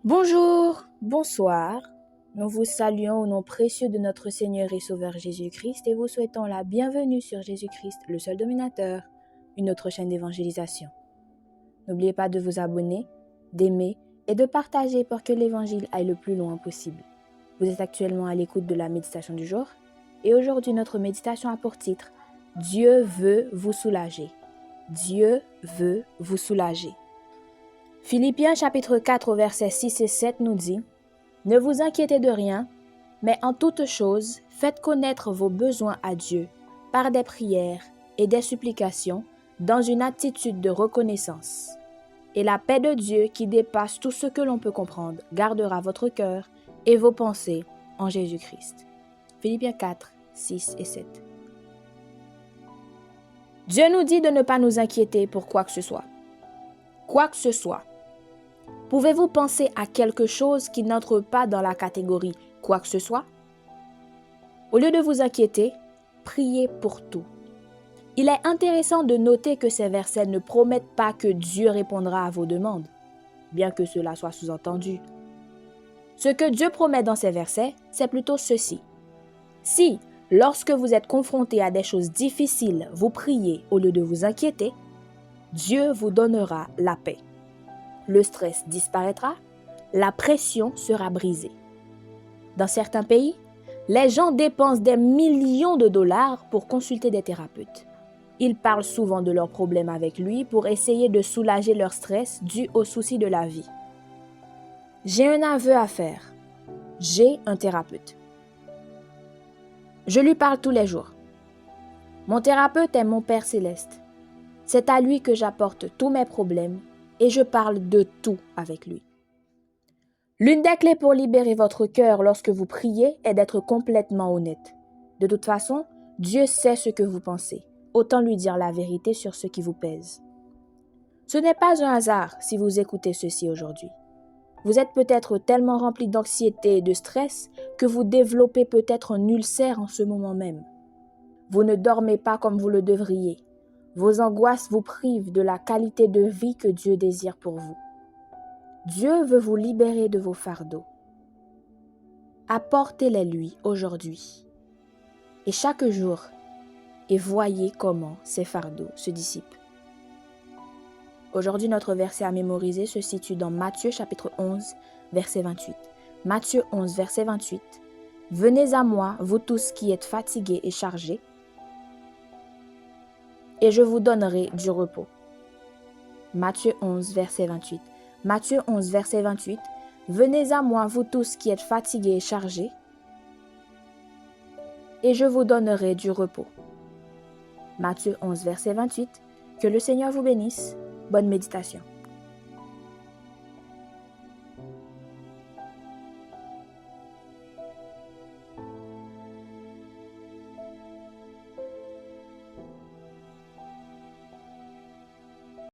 Bonjour, bonsoir. Nous vous saluons au nom précieux de notre Seigneur et Sauveur Jésus-Christ et vous souhaitons la bienvenue sur Jésus-Christ, le seul dominateur, une autre chaîne d'évangélisation. N'oubliez pas de vous abonner, d'aimer et de partager pour que l'évangile aille le plus loin possible. Vous êtes actuellement à l'écoute de la méditation du jour et aujourd'hui notre méditation a pour titre « Dieu veut vous soulager ». Dieu veut vous soulager. Philippiens chapitre 4 versets 6 et 7 nous dit « Ne vous inquiétez de rien, mais en toutes choses, faites connaître vos besoins à Dieu par des prières et des supplications dans une attitude de reconnaissance. Et la paix de Dieu qui dépasse tout ce que l'on peut comprendre gardera votre cœur et vos pensées en Jésus-Christ. » Philippiens 4, 6 et 7. Dieu nous dit de ne pas nous inquiéter pour quoi que ce soit. Quoi que ce soit. Pouvez-vous penser à quelque chose qui n'entre pas dans la catégorie « quoi que ce soit » ? Au lieu de vous inquiéter, priez pour tout. Il est intéressant de noter que ces versets ne promettent pas que Dieu répondra à vos demandes, bien que cela soit sous-entendu. Ce que Dieu promet dans ces versets, c'est plutôt ceci. Si, lorsque vous êtes confronté à des choses difficiles, vous priez au lieu de vous inquiéter, Dieu vous donnera la paix. Le stress disparaîtra, la pression sera brisée. Dans certains pays, les gens dépensent des millions de dollars pour consulter des thérapeutes. Ils parlent souvent de leurs problèmes avec lui pour essayer de soulager leur stress dû aux soucis de la vie. J'ai un aveu à faire. J'ai un thérapeute. Je lui parle tous les jours. Mon thérapeute est mon Père céleste. C'est à lui que j'apporte tous mes problèmes et je parle de tout avec lui. L'une des clés pour libérer votre cœur lorsque vous priez est d'être complètement honnête. De toute façon, Dieu sait ce que vous pensez. Autant lui dire la vérité sur ce qui vous pèse. Ce n'est pas un hasard si vous écoutez ceci aujourd'hui. Vous êtes peut-être tellement rempli d'anxiété et de stress que vous développez peut-être un ulcère en ce moment même. Vous ne dormez pas comme vous le devriez. Vos angoisses vous privent de la qualité de vie que Dieu désire pour vous. Dieu veut vous libérer de vos fardeaux. Apportez-les lui aujourd'hui et chaque jour et voyez comment ces fardeaux se dissipent. Aujourd'hui, notre verset à mémoriser se situe dans Matthieu chapitre 11, verset 28. Matthieu 11, verset 28. « Venez à moi, vous tous qui êtes fatigués et chargés, et je vous donnerai du repos. » Matthieu 11, verset 28. Matthieu 11, verset 28. « Venez à moi, vous tous qui êtes fatigués et chargés, et je vous donnerai du repos. » Matthieu 11, verset 28. Que le Seigneur vous bénisse. Bonne méditation.